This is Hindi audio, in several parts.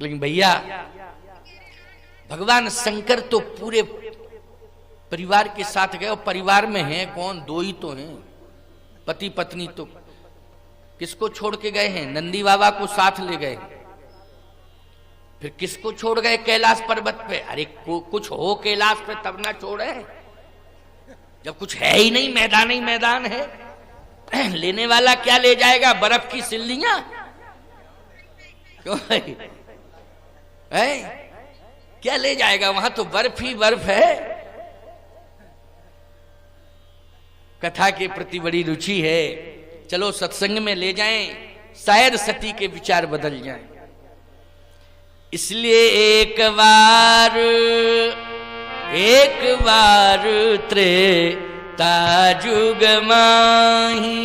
लेकिन भैया भगवान शंकर तो पूरे परिवार के साथ गए, और परिवार में है कौन? दो ही तो हैं, पति पत्नी। तो किसको छोड़ के गए हैं? नंदी बाबा को साथ ले गए। फिर किसको छोड़ गए कैलाश पर्वत पे? अरे कुछ हो कैलाश पे तब ना छोड़े, जब कुछ है ही नहीं, मैदान ही मैदान है। लेने वाला क्या ले जाएगा? बर्फ की सिल्लियां? क्यों है? क्या ले जाएगा? वहां तो बर्फ ही बर्फ है। कथा के प्रति बड़ी रुचि है, चलो सत्संग में ले जाएं, शायद सती के विचार बदल जाएं। इसलिए एक बार त्रेता जुग माही,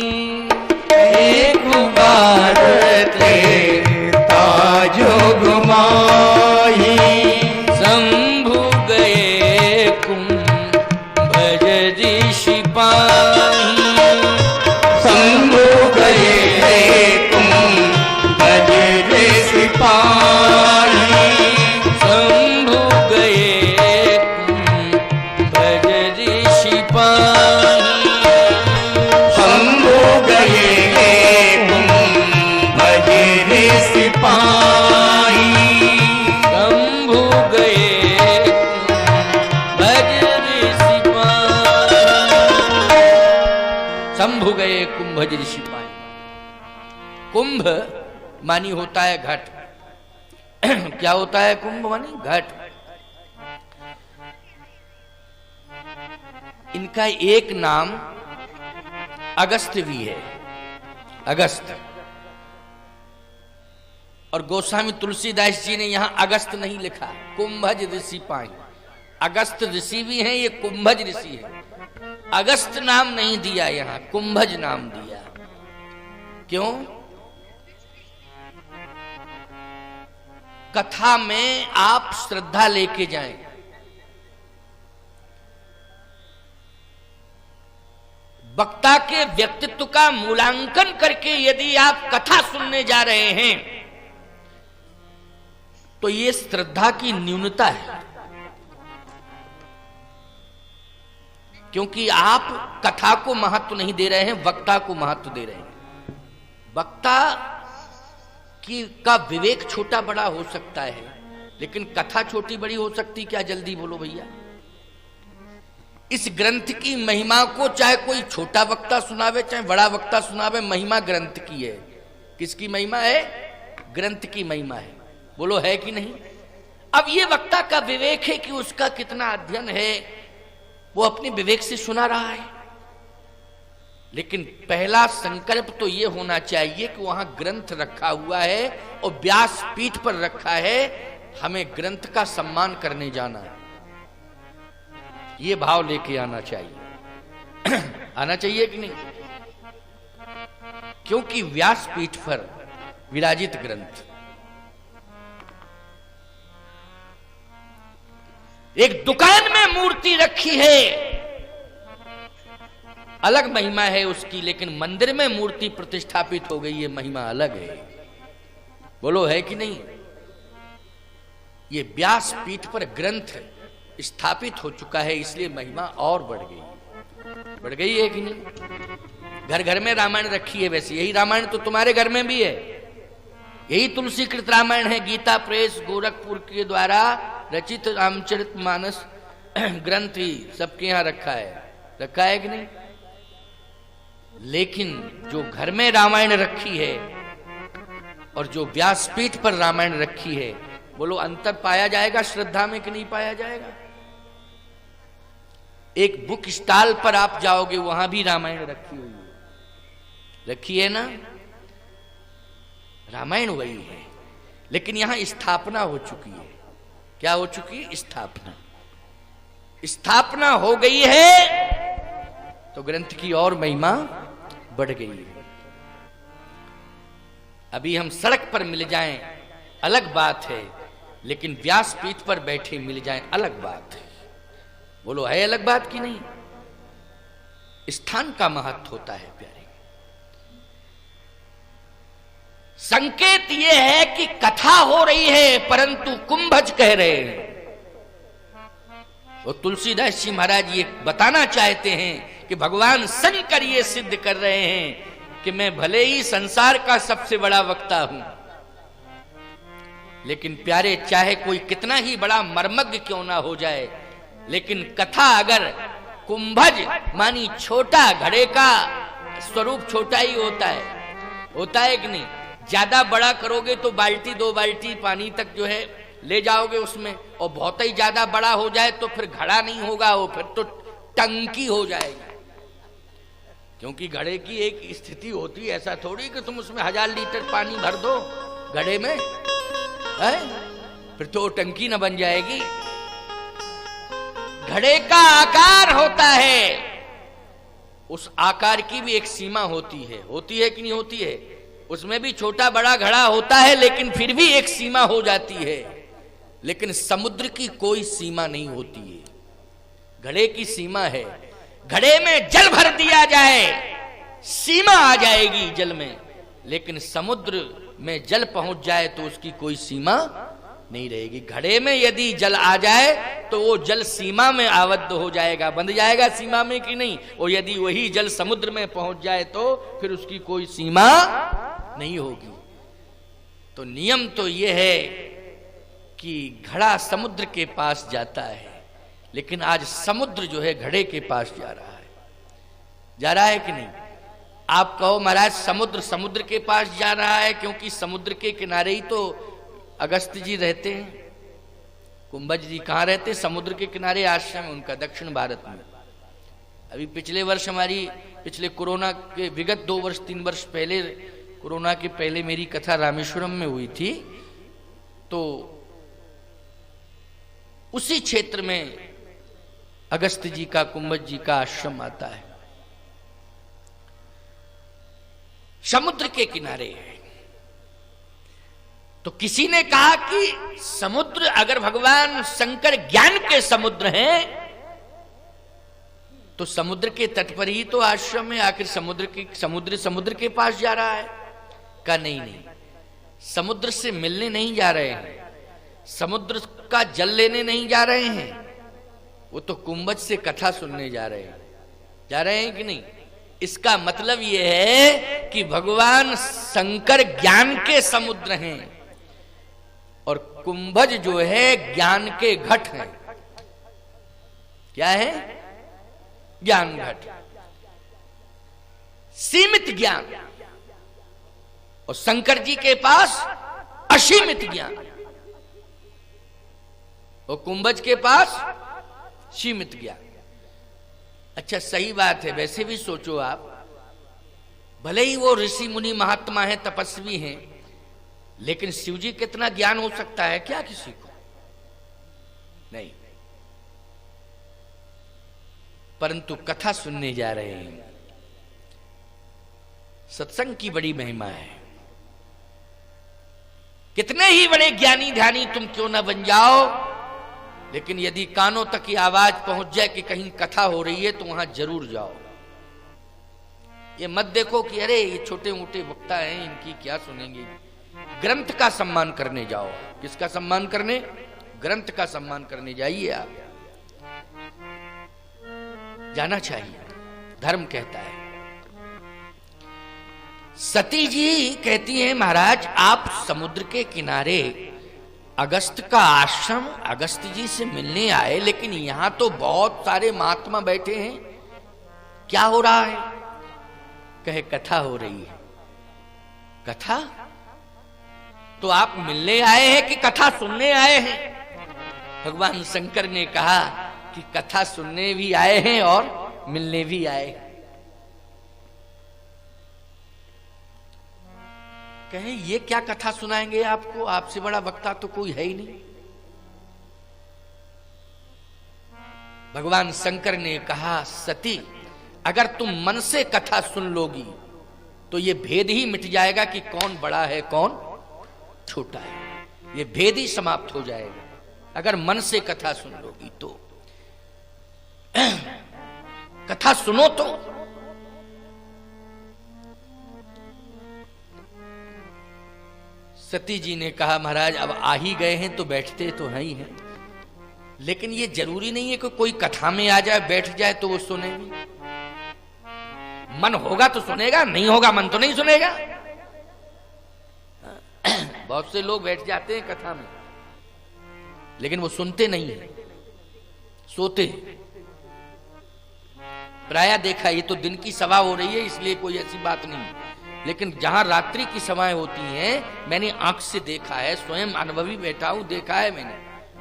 एक बार त्रेता जुग माही, शंभु गए कुंभज ऋषि पाही, शंभु गए कुंभज ऋषि पाही, शंभु गए कुंभज ऋषि पाही, शंभु गए कुंभज ऋषि पाही, शंभु गए कुंभज ऋषि पाही, शंभु गए कुंभज ऋषि पाही। कुंभ मानी होता है घट। क्या होता है कुंभ मानी? घट। इनका एक नाम अगस्त भी है, अगस्त। और गोस्वामी तुलसीदास जी ने यहां अगस्त नहीं लिखा, कुंभज ऋषि पाई। अगस्त ऋषि भी हैं, ये कुंभज ऋषि है। अगस्त नाम नहीं दिया, यहां कुंभज नाम दिया। क्यों? कथा में आप श्रद्धा लेके जाएं। वक्ता के व्यक्तित्व का मूल्यांकन करके यदि आप कथा सुनने जा रहे हैं तो ये श्रद्धा की न्यूनता है, क्योंकि आप कथा को महत्व नहीं दे रहे हैं, वक्ता को महत्व दे रहे हैं। वक्ता का विवेक छोटा बड़ा हो सकता है, लेकिन कथा छोटी बड़ी हो सकती क्या? जल्दी बोलो भैया। इस ग्रंथ की महिमा को चाहे कोई छोटा वक्ता सुनावे चाहे बड़ा वक्ता सुनावे, महिमा ग्रंथ की है। किसकी महिमा है? ग्रंथ की महिमा है। बोलो है कि नहीं? अब ये वक्ता का विवेक है कि उसका कितना अध्ययन है, वो अपने विवेक से सुना रहा है। लेकिन पहला संकल्प तो ये होना चाहिए कि वहां ग्रंथ रखा हुआ है और व्यास पीठ पर रखा है, हमें ग्रंथ का सम्मान करने जाना है। ये भाव लेके आना चाहिए। आना चाहिए कि नहीं? क्योंकि व्यास पीठ पर विराजित ग्रंथ एक दुकान में मूर्ति रखी है, अलग महिमा है उसकी, लेकिन मंदिर में मूर्ति प्रतिष्ठापित हो गई, ये महिमा अलग है। बोलो है कि नहीं? ये व्यास पीठ पर ग्रंथ स्थापित हो चुका है, इसलिए महिमा और बढ़ गई है कि नहीं? घर घर में रामायण रखी है। वैसे यही रामायण तो तुम्हारे घर में भी है, यही तुलसीकृत रामायण है। गीता प्रेस गोरखपुर के द्वारा रचित रामचरितमानस ग्रंथ ही सबके यहां रखा है कि नहीं? लेकिन जो घर में रामायण रखी है और जो व्यासपीठ पर रामायण रखी है, बोलो अंतर पाया जाएगा श्रद्धा में कि नहीं पाया जाएगा? एक बुक स्टॉल पर आप जाओगे, वहां भी रामायण रखी हुई है, रखी है ना? रामायण वही है, लेकिन यहां स्थापना हो चुकी है। क्या हो चुकी है? स्थापना हो गई है तो ग्रंथ की और महिमा बढ़ गई है। अभी हम सड़क पर मिल जाएं अलग बात है, लेकिन व्यासपीठ पर बैठे मिल जाएं अलग बात है। बोलो है अलग बात की नहीं? स्थान का महत्व होता है प्यारे। संकेत यह है कि कथा हो रही है परंतु कुंभज कह रहे हैं। और तुलसीदास जी महाराज ये बताना चाहते हैं कि भगवान शंकर ये सिद्ध कर रहे हैं कि मैं भले ही संसार का सबसे बड़ा वक्ता हूं, लेकिन प्यारे चाहे कोई कितना ही बड़ा मर्मज्ञ क्यों ना हो जाए, लेकिन कथा अगर कुंभज मानी छोटा, घड़े का स्वरूप छोटा ही होता है कि नहीं? ज्यादा बड़ा करोगे तो बाल्टी 2 बाल्टी पानी तक जो है ले जाओगे उसमें, और बहुत ही ज्यादा बड़ा हो जाए तो फिर घड़ा नहीं होगा, वो फिर तो टंकी हो जाएगी। क्योंकि घड़े की एक स्थिति होती है, ऐसा थोड़ी कि तुम उसमें 1000 लीटर पानी भर दो घड़े में, है? फिर तो टंकी ना बन जाएगी। घड़े का आकार होता है, उस आकार की भी एक सीमा होती है कि नहीं होती है? उसमें भी छोटा बड़ा घड़ा होता है, लेकिन फिर भी एक सीमा हो जाती है। लेकिन समुद्र की कोई सीमा नहीं होती है। घड़े की सीमा है, घड़े में जल भर दिया जाए सीमा आ जाएगी जल में, लेकिन समुद्र में जल पहुंच जाए तो उसकी कोई सीमा नहीं रहेगी। घड़े में यदि जल आ जाए तो वो जल सीमा में आबद्ध हो जाएगा, बंध जाएगा सीमा में कि नहीं? और यदि वही जल समुद्र में पहुंच जाए तो फिर उसकी कोई सीमा नहीं होगी। तो नियम तो यह है कि घड़ा समुद्र के पास जाता है, लेकिन आज समुद्र जो है घड़े के पास जा रहा है कि नहीं? आप कहो महाराज समुद्र के पास जा रहा है, क्योंकि समुद्र के किनारे ही तो अगस्त जी रहते हैं। कुंभज जी कहाँ रहते? समुद्र के किनारे आश्रम है उनका, दक्षिण भारत में। अभी पिछले वर्ष पिछले कोरोना के विगत 2 वर्ष 3 वर्ष पहले, कोरोना के पहले मेरी कथा रामेश्वरम में हुई थी, तो उसी क्षेत्र में अगस्त जी का, कुंभज जी का आश्रम आता है, समुद्र के किनारे है। तो किसी ने कहा कि समुद्र, अगर भगवान शंकर ज्ञान के समुद्र हैं तो समुद्र के तट पर ही तो आश्रम है, आखिर समुद्र के पास जा रहा है? का नहीं, समुद्र से मिलने नहीं जा रहे हैं, समुद्र का जल लेने नहीं जा रहे हैं, वो तो कुंभज से कथा सुनने जा रहे हैं कि नहीं? इसका मतलब यह है कि भगवान शंकर ज्ञान के समुद्र हैं और कुंभज जो है ज्ञान के घट हैं। क्या है? ज्ञान घट, सीमित ज्ञान। और शंकर जी के पास असीमित ज्ञान, और कुंभज के पास सीमित ज्ञान। अच्छा, सही बात है। वैसे भी सोचो आप, भले ही वो ऋषि मुनि महात्मा हैं, तपस्वी हैं, लेकिन शिव जी कितना ज्ञान हो सकता है क्या किसी को? नहीं। परंतु कथा सुनने जा रहे हैं। सत्संग की बड़ी महिमा है। कितने ही बड़े ज्ञानी ध्यानी तुम क्यों ना बन जाओ, लेकिन यदि कानों तक की आवाज पहुंच जाए कि कहीं कथा हो रही है तो वहां जरूर जाओ। ये मत देखो कि अरे ये छोटे मोटे वक्ता हैं, इनकी क्या सुनेंगे। ग्रंथ का सम्मान करने जाओ। किसका सम्मान करने? ग्रंथ का सम्मान करने जाइए। आप जाना चाहिए, धर्म कहता है। सती जी कहती हैं महाराज आप समुद्र के किनारे अगस्त का आश्रम अगस्त जी से मिलने आए, लेकिन यहां तो बहुत सारे महात्मा बैठे हैं, क्या हो रहा है? कहे कथा हो रही है। कथा? तो आप मिलने आए हैं कि कथा सुनने आए हैं? भगवान शंकर ने कहा कि कथा सुनने भी आए हैं और मिलने भी आए हैं। कहे ये क्या कथा सुनाएंगे आपको? आपसे बड़ा वक्ता तो कोई है ही नहीं। भगवान शंकर ने कहा सती अगर तुम मन से कथा सुन लोगी तो ये भेद ही मिट जाएगा कि कौन बड़ा है कौन छोटा है। ये भेद ही समाप्त हो जाएगा अगर मन से कथा सुन लोगी तो। कथा सुनो तो सती जी ने कहा महाराज अब आ ही गए हैं तो बैठते तो हैं ही हैं, लेकिन ये जरूरी नहीं है कि कोई कथा में आ जाए बैठ जाए तो वो सुनेगी। मन होगा तो सुनेगा, नहीं होगा मन तो नहीं सुनेगा। बहुत से लोग बैठ जाते हैं कथा में लेकिन वो सुनते नहीं है, सोते हैं। प्रायः देखा, ये तो दिन की सभा हो रही है इसलिए कोई ऐसी बात नहीं, लेकिन जहां रात्रि की सभाएं होती हैं मैंने आंख से देखा है, स्वयं अनुभवी बैठा हूं, देखा है, मैंने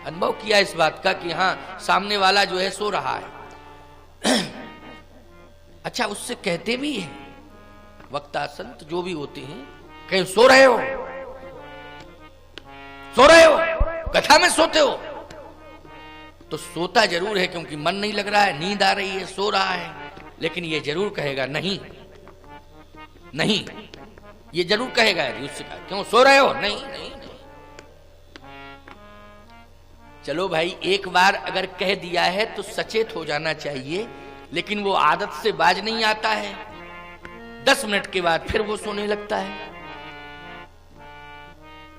अनुभव किया इस बात का कि हाँ सामने वाला जो है सो रहा है। अच्छा, उससे कहते भी है वक्ता संत जो भी होते हैं, कहीं सो रहे हो, सो रहे हो, कथा में सोते हो, तो सोता जरूर है क्योंकि मन नहीं लग रहा है, नींद आ रही है, सो रहा है, लेकिन ये जरूर कहेगा नहीं नहीं, ये जरूर कहेगा उससे कहा, क्यों सो रहे हो, नहीं नहीं नहीं। चलो भाई, एक बार अगर कह दिया है तो सचेत हो जाना चाहिए, लेकिन वो आदत से बाज नहीं आता है, 10 मिनट के बाद फिर वो सोने लगता है।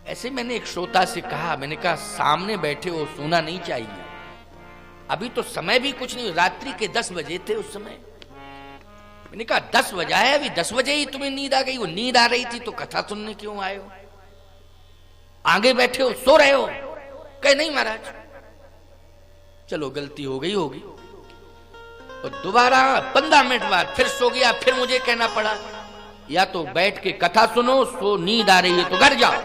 ऐसे मैंने एक श्रोता से कहा, मैंने कहा सामने बैठे हो, सोना नहीं चाहिए, अभी तो समय भी कुछ नहीं, रात्रि के 10 बजे थे उस समय। मैंने कहा 10 बजा है, अभी 10 बजे ही तुम्हें नींद आ गई, वो नींद आ रही थी तो कथा सुनने क्यों आए हो, आगे बैठे हो, सो रहे हो। कहे नहीं महाराज, चलो गलती हो गई होगी, और दोबारा 15 मिनट बाद फिर सो गया, फिर मुझे कहना पड़ा या तो बैठ के कथा सुनो, सो नींद आ रही है तो घर जाओ,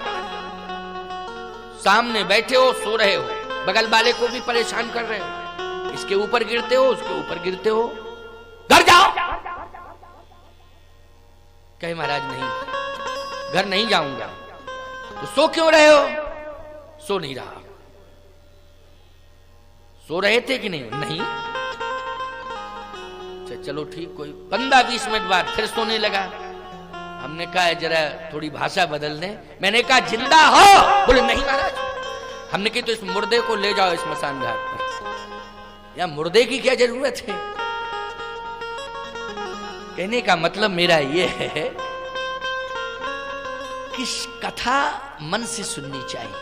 सामने बैठे हो सो रहे हो, बगल वाले को भी परेशान कर रहे हो, इसके ऊपर गिरते हो, उसके ऊपर गिरते हो, घर जाओ। कहे महाराज नहीं, घर नहीं जाऊंगा। तो सो क्यों रहे हो? सो नहीं रहा। सो रहे थे कि नहीं? नहीं। चलो ठीक, कोई 15-20 मिनट बाद फिर सोने लगा। हमने कहा जरा थोड़ी भाषा बदल दें। मैंने कहा जिंदा हो? बोले नहीं महाराज। हमने कहा तो इस मुर्दे को ले जाओ स्मशान घाट पर। या मुर्दे की क्या जरूरत है? कहने का मतलब मेरा ये है कि कथा मन से सुननी चाहिए,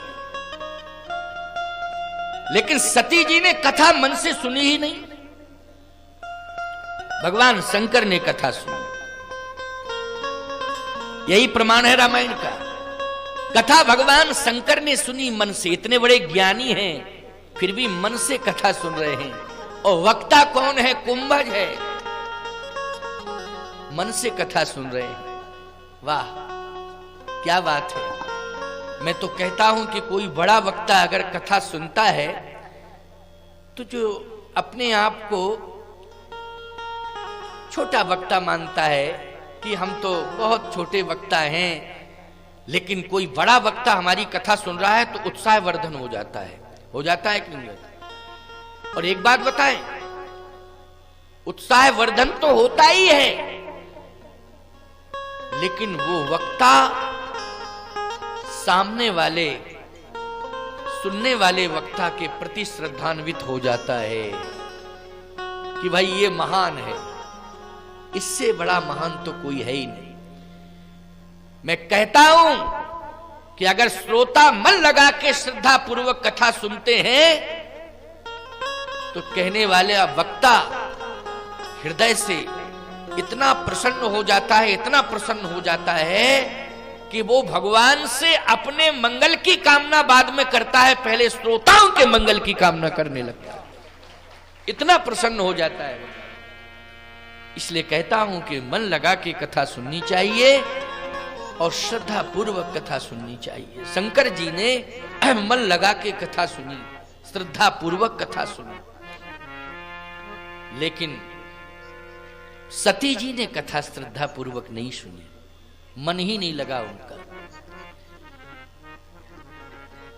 लेकिन सती जी ने कथा मन से सुनी ही नहीं। भगवान शंकर ने कथा सुनी, यही प्रमाण है रामायण का। कथा भगवान शंकर ने सुनी मन से। इतने बड़े ज्ञानी हैं फिर भी मन से कथा सुन रहे हैं। और वक्ता कौन है? कुंभज है, मन से कथा सुन रहे हैं। वाह क्या बात है। मैं तो कहता हूं कि कोई बड़ा वक्ता अगर कथा सुनता है तो जो अपने आप को छोटा वक्ता मानता है कि हम तो बहुत छोटे वक्ता हैं, लेकिन कोई बड़ा वक्ता हमारी कथा सुन रहा है तो उत्साह वर्धन हो जाता है। हो जाता है कि नहीं होता? और एक बात बताएं, उत्साह वर्धन तो होता ही है, लेकिन वो वक्ता सामने वाले सुनने वाले वक्ता के प्रति श्रद्धान्वित हो जाता है कि भाई ये महान है, इससे बड़ा महान तो कोई है ही नहीं। मैं कहता हूं कि अगर श्रोता मन लगा के श्रद्धा पूर्वक कथा सुनते हैं तो कहने वाले वक्ता हृदय से इतना प्रसन्न हो जाता है, इतना प्रसन्न हो जाता है कि वो भगवान से अपने मंगल की कामना बाद में करता है, पहले श्रोताओं के मंगल की कामना करने लगता है। इतना प्रसन्न हो जाता है। इसलिए कहता हूं कि मन लगा के कथा सुननी चाहिए और श्रद्धा पूर्वक कथा सुननी चाहिए। शंकर जी ने मन लगा के कथा सुनी, श्रद्धा पूर्वक कथा सुनी, लेकिन सती जी ने कथा श्रद्धा पूर्वक नहीं सुनी, मन ही नहीं लगा उनका।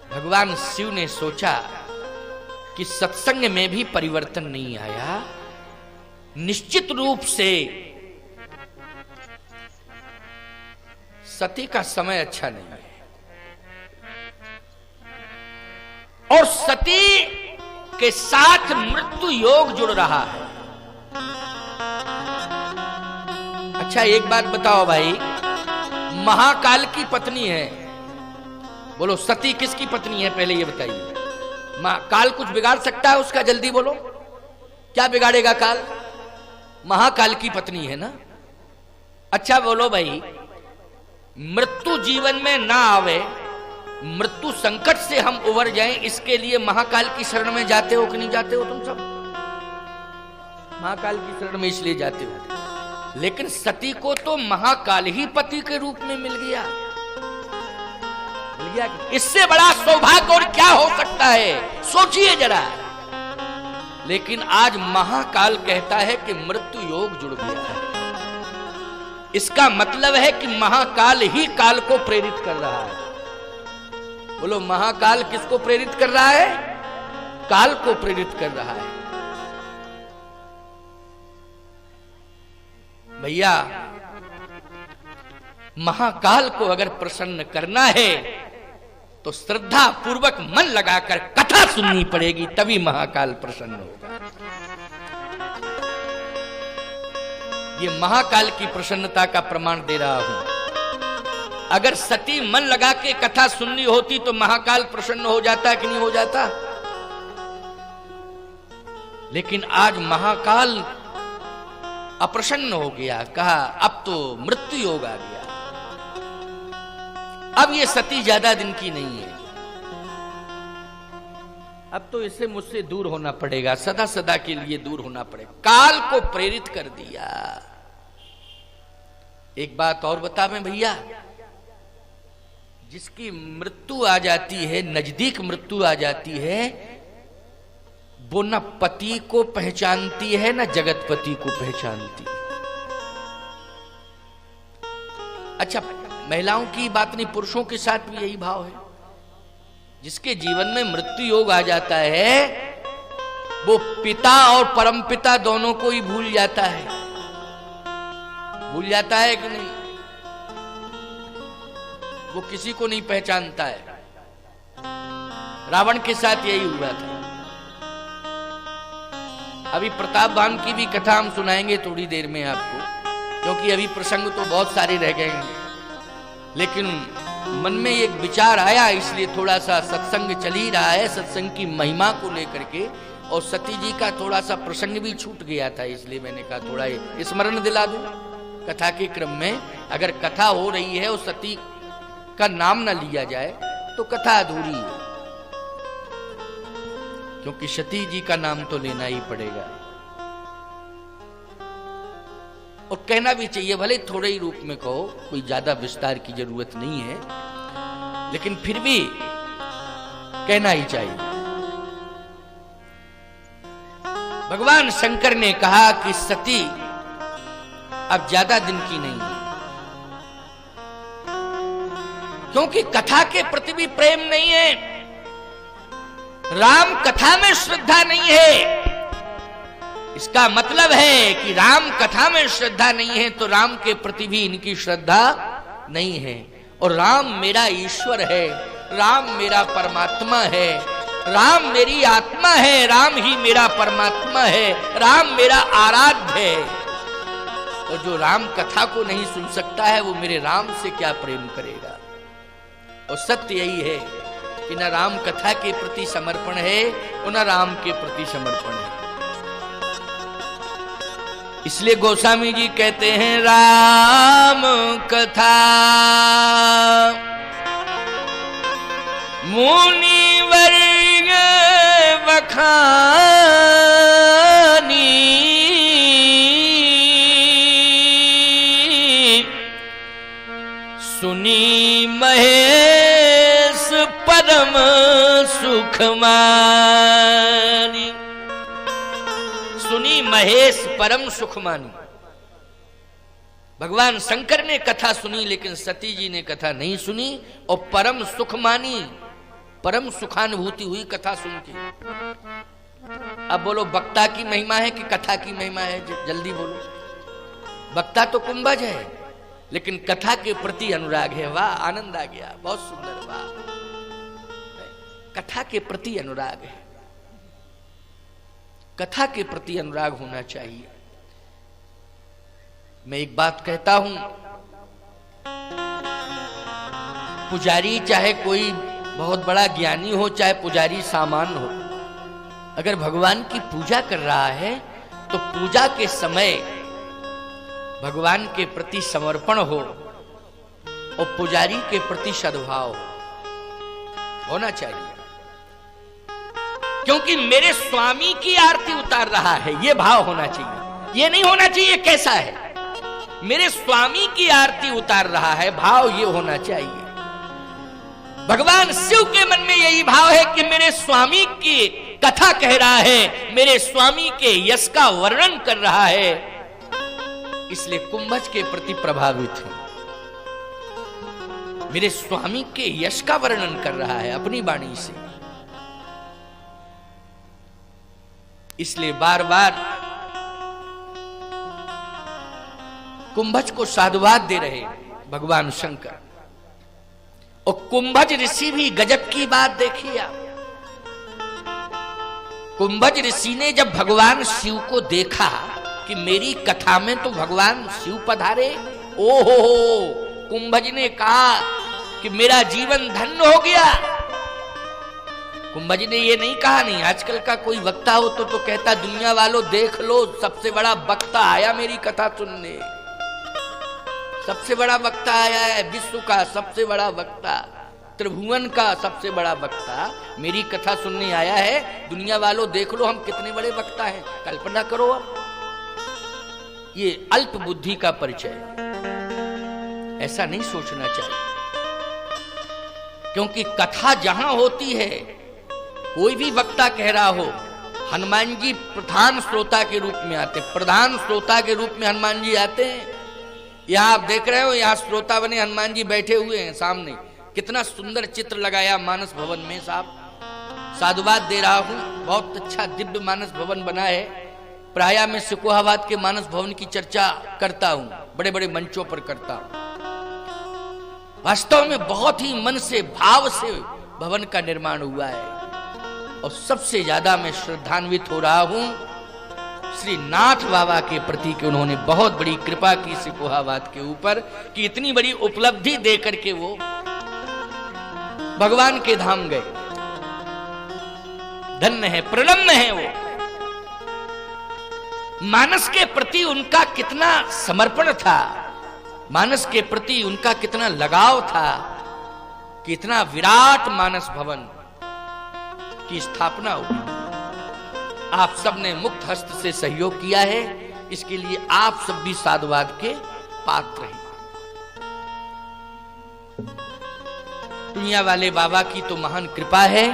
भगवान शिव ने सोचा कि सत्संग में भी परिवर्तन नहीं आया, निश्चित रूप से सती का समय अच्छा नहीं है और सती के साथ मृत्यु योग जुड़ रहा है। अच्छा एक बात बताओ भाई, महाकाल की पत्नी है, बोलो सती किसकी पत्नी है, पहले ये बताइए। काल कुछ बिगाड़ सकता है उसका, जल्दी बोलो, क्या बिगाड़ेगा काल? महाकाल की पत्नी है ना। अच्छा बोलो भाई, मृत्यु जीवन में ना आवे, मृत्यु संकट से हम उबर जाएं, इसके लिए महाकाल की शरण में जाते हो कि नहीं जाते हो? तुम सब महाकाल की शरण में इसलिए जाते हो। लेकिन सती को तो महाकाल ही पति के रूप में मिल गया। इससे बड़ा सौभाग्य और क्या हो सकता है, सोचिए जरा। लेकिन आज महाकाल कहता है कि मृत्यु योग जुड़ गया है। इसका मतलब है कि महाकाल ही काल को प्रेरित कर रहा है। बोलो महाकाल किसको प्रेरित कर रहा है? काल को प्रेरित कर रहा है। भैया महाकाल को अगर प्रसन्न करना है तो श्रद्धा पूर्वक मन लगाकर कथा सुननी पड़ेगी, तभी महाकाल प्रसन्न होगा। ये महाकाल की प्रसन्नता का प्रमाण दे रहा हूं। अगर सती मन लगा के कथा सुननी होती तो महाकाल प्रसन्न हो जाता कि नहीं हो जाता? लेकिन आज महाकाल अप्रसन्न हो गया, कहा अब तो मृत्यु योग आ गया, अब ये सती ज्यादा दिन की नहीं है, अब तो इसे मुझसे दूर होना पड़ेगा, सदा सदा के लिए दूर होना पड़ेगा। काल को प्रेरित कर दिया। एक बात और बता मैं भैया, जिसकी मृत्यु आ जाती है, नजदीक मृत्यु आ जाती है, वो न पति को पहचानती है न जगतपति को पहचानती है। अच्छा महिलाओं की बात नहीं, पुरुषों के साथ भी यही भाव है। जिसके जीवन में मृत्यु योग आ जाता है वो पिता और परमपिता दोनों को ही भूल जाता है। भूल जाता है कि नहीं? वो किसी को नहीं पहचानता है। रावण के साथ यही हुआ था। अभी प्रतापवान की भी कथा हम सुनाएंगे थोड़ी देर में आपको, क्योंकि अभी प्रसंग तो बहुत सारे रह गए हैं, लेकिन मन में एक विचार आया, इसलिए थोड़ा सा सत्संग चल ही रहा है, सत्संग की महिमा को लेकर के। और सती जी का थोड़ा सा प्रसंग भी छूट गया था, इसलिए मैंने कहा थोड़ा स्मरण दिला दूं कथा के क्रम में। अगर कथा हो रही है और सती का नाम ना लिया जाए तो कथा अधूरी है, क्योंकि सती जी का नाम तो लेना ही पड़ेगा। और कहना भी चाहिए, भले थोड़े ही रूप में कहो, कोई ज्यादा विस्तार की जरूरत नहीं है, लेकिन फिर भी कहना ही चाहिए। भगवान शंकर ने कहा कि सती अब ज्यादा दिन की नहीं है, क्योंकि कथा के प्रति भी प्रेम नहीं है, राम कथा में श्रद्धा नहीं है। इसका मतलब है कि राम कथा में श्रद्धा नहीं है तो राम के प्रति भी इनकी श्रद्धा नहीं है। और राम मेरा ईश्वर है, राम मेरा परमात्मा है, राम मेरी आत्मा है, राम ही मेरा परमात्मा है, राम मेरा आराध्य है। और जो राम कथा को नहीं सुन सकता है वो मेरे राम से क्या प्रेम करेगा? और सत्य यही है कि न राम कथा के प्रति समर्पण है और न राम के प्रति समर्पण है। इसलिए गोस्वामी जी कहते हैं, राम कथा मुनि वर्ग बखानी, सुनी महेश परम सुख मानी। सुनी महेश परम सुख मानी। भगवान शंकर ने कथा सुनी, लेकिन सती जी ने कथा नहीं सुनी और परम सुख मानी, परम सुखानुभूति हुई कथा सुन के। अब बोलो वक्ता की महिमा है कि कथा की महिमा है? जल्दी बोलो। वक्ता तो कुंभज है, लेकिन कथा के प्रति अनुराग है। वाह, आनंद आ गया, बहुत सुंदर। वाह, कथा के प्रति अनुराग है, कथा के प्रति अनुराग होना चाहिए। मैं एक बात कहता हूं, पुजारी चाहे कोई बहुत बड़ा ज्ञानी हो चाहे पुजारी सामान्य हो, अगर भगवान की पूजा कर रहा है तो पूजा के समय भगवान के प्रति समर्पण हो और पुजारी के प्रति सद्भाव होना चाहिए। क्योंकि मेरे स्वामी की आरती उतार रहा है, यह भाव होना चाहिए। यह नहीं होना चाहिए कैसा है, मेरे स्वामी की आरती उतार रहा है, भाव यह होना चाहिए। भगवान शिव के मन में यही भाव है कि मेरे स्वामी की कथा कह रहा है, मेरे स्वामी के यश का वर्णन कर रहा है, इसलिए कुंभज के प्रति प्रभावित है। मेरे स्वामी के यश का वर्णन कर रहा है अपनी वाणी से, इसलिए बार बार कुंभज को साधुवाद दे रहे भगवान शंकर। और कुंभज ऋषि भी गजब की बात देखिए आप। कुंभज ऋषि ने जब भगवान शिव को देखा कि मेरी कथा में तो भगवान शिव पधारे, ओहो, कुंभज ने कहा कि मेरा जीवन धन्य हो गया। कुंभज ने ये नहीं कहा, नहीं आजकल का कोई वक्ता हो तो कहता दुनिया वालों देख लो, सबसे बड़ा वक्ता आया मेरी कथा सुनने, सबसे बड़ा वक्ता आया है, विश्व का सबसे बड़ा वक्ता, त्रिभुवन का सबसे बड़ा वक्ता मेरी कथा सुनने आया है, दुनिया वालों देख लो हम कितने बड़े वक्ता हैं। कल्पना करो अब, ये अल्प बुद्धि का परिचय, ऐसा नहीं सोचना चाहिए। क्योंकि कथा जहां होती है, कोई भी वक्ता कह रहा हो, हनुमान जी प्रधान श्रोता के रूप में आते, प्रधान श्रोता के रूप में हनुमान जी आते हैं। यहां आप देख रहे हो, यहां श्रोता बने हनुमान जी बैठे हुए हैं सामने, कितना सुंदर चित्र लगाया मानस भवन में। साहब साधुवाद दे रहा हूं, बहुत अच्छा दिव्य मानस भवन बना है। प्रायः मैं सिकोहाबाद के मानस भवन की चर्चा करता हूं, बड़े बड़े मंचों पर करता हूं। वास्तव में बहुत ही मन से भाव से भवन का निर्माण हुआ है। और सबसे ज्यादा मैं श्रद्धान्वित हो रहा हूं श्री नाथ बाबा के प्रति कि उन्होंने बहुत बड़ी कृपा की सिकोहाबाद के ऊपर, कि इतनी बड़ी उपलब्धि देकर के वो भगवान के धाम गए। धन्य है, प्रणम्य है वो। मानस के प्रति उनका कितना समर्पण था, मानस के प्रति उनका कितना लगाव था, कितना विराट मानस भवन की स्थापना हुई। आप सबने मुक्त हस्त से सहयोग किया है, इसके लिए आप सब भी साधुवाद के पात्र हैं। दुनिया वाले बाबा की तो महान कृपा है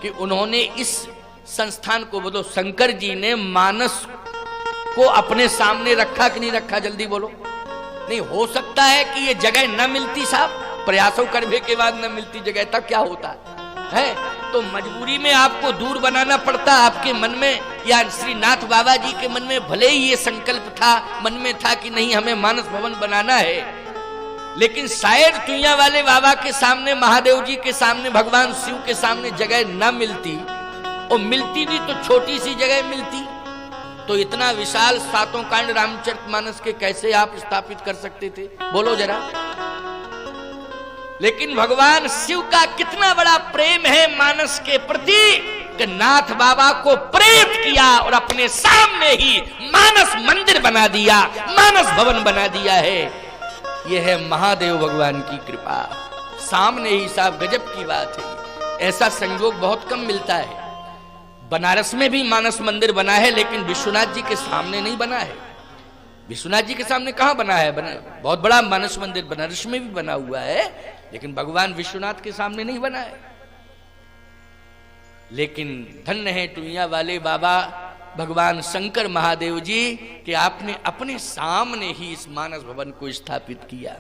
कि उन्होंने इस संस्थान को, बोलो शंकर जी ने मानस को अपने सामने रखा कि नहीं रखा, जल्दी बोलो। नहीं हो सकता है कि ये जगह न मिलती साहब, प्रयासों करने के बाद न मिलती जगह, तब क्या होता है? तो मजबूरी में आपको दूर बनाना पड़ता। आपके मन में या श्री नाथ बाबा जी के मन में भले ही ये संकल्प था, मन में था कि नहीं हमें मानस भवन बनाना है, लेकिन शायद दुनिया वाले बाबा के सामने, महादेव जी के सामने, भगवान शिव के सामने जगह न मिलती, और मिलती भी तो छोटी सी जगह मिलती, तो इतना विशाल सातों कांड रामचरितमानस के कैसे आप स्थापित कर सकते थे, बोलो जरा। लेकिन भगवान शिव का कितना बड़ा प्रेम है मानस के प्रति कि नाथ बाबा को प्रेरित किया और अपने सामने ही मानस मंदिर बना दिया, मानस भवन बना दिया है। यह है महादेव भगवान की कृपा, सामने ही। साहब गजब की बात है, ऐसा संयोग बहुत कम मिलता है। बनारस में भी मानस मंदिर बना है, लेकिन विश्वनाथ जी के सामने नहीं बना है। विश्वनाथ जी के सामने कहां बना है? बहुत बड़ा मानस मंदिर बनारस में भी बना हुआ है, लेकिन भगवान विश्वनाथ के सामने नहीं बना है। लेकिन धन्य है दुनिया वाले बाबा भगवान शंकर महादेव जी कि आपने अपने सामने ही इस मानस भवन को स्थापित किया।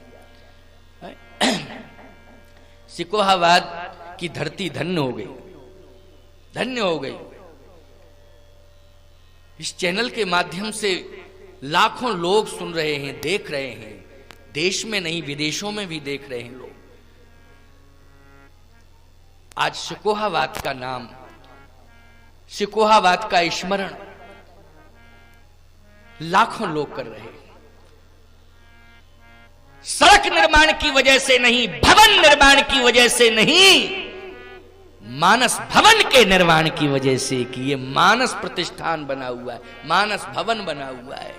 सिकोहाबाद की धरती धन्य हो गई, धन्य हो गई। इस चैनल के माध्यम से लाखों लोग सुन रहे हैं, देख रहे हैं, देश में नहीं विदेशों में भी देख रहे हैं लोग। आज सिकोहाबाद का नाम, सिकोहाबाद का स्मरण लाखों लोग कर रहे हैं। सड़क निर्माण की वजह से नहीं, भवन निर्माण की वजह से नहीं, मानस भवन के निर्माण की वजह से कि ये मानस प्रतिष्ठान बना हुआ है, मानस भवन बना हुआ है।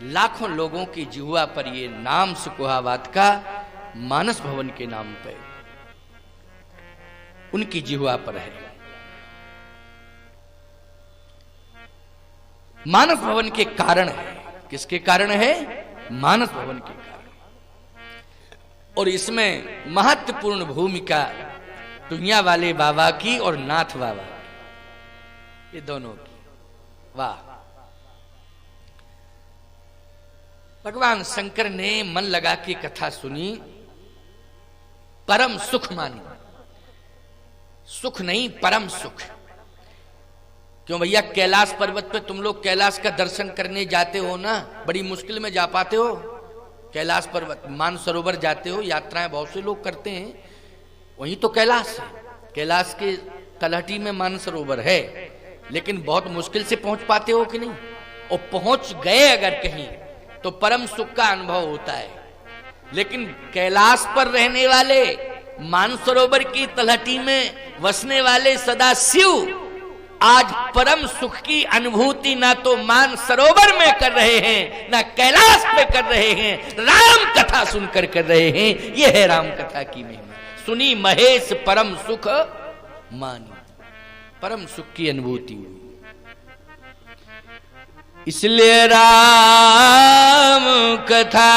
लाखों लोगों की जिह्वा पर ये नाम सुकुहाबाद का मानस भवन के नाम पे उनकी जिह्वा पर है। मानस भवन के कारण है। किसके कारण है? मानस भवन के कारण। और इसमें महत्वपूर्ण भूमिका दुनिया वाले बाबा की और नाथ बाबा की, ये दोनों की। वाह! भगवान शंकर ने मन लगा के कथा सुनी, परम सुख मानी। सुख नहीं, परम सुख। क्यों भैया, कैलाश पर्वत पे तुम लोग कैलाश का दर्शन करने जाते हो ना, बड़ी मुश्किल में जा पाते हो। कैलाश पर्वत, मानसरोवर जाते हो, यात्राएं बहुत से लोग करते हैं, वहीं तो कैलाश है। कैलाश के तलहटी में मानसरोवर है, लेकिन बहुत मुश्किल से पहुंच पाते हो कि नहीं? और पहुंच गए अगर कहीं तो परम सुख का अनुभव होता है। लेकिन कैलाश पर रहने वाले, मानसरोवर की तलहटी में वसने वाले सदा शिव आज परम सुख की अनुभूति ना तो मानसरोवर में कर रहे हैं, ना कैलाश पे कर रहे हैं, राम कथा सुनकर कर रहे हैं। यह है राम कथा की महिमा। सुनी महेश परम सुख मानी, परम सुख की अनुभूति हुई। इसलिए राम कथा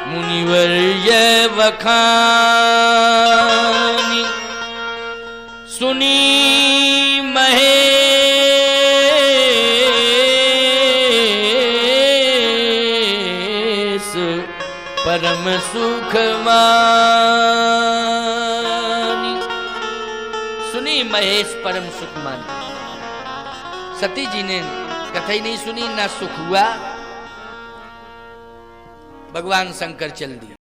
मुनिवर ये बखानी, सुनी महेश परम सुख मानी, सुनी महेश परम सुख मानी। सती जी ने कथा ही नहीं सुनी, ना सुख हुआ। भगवान शंकर चल दिए।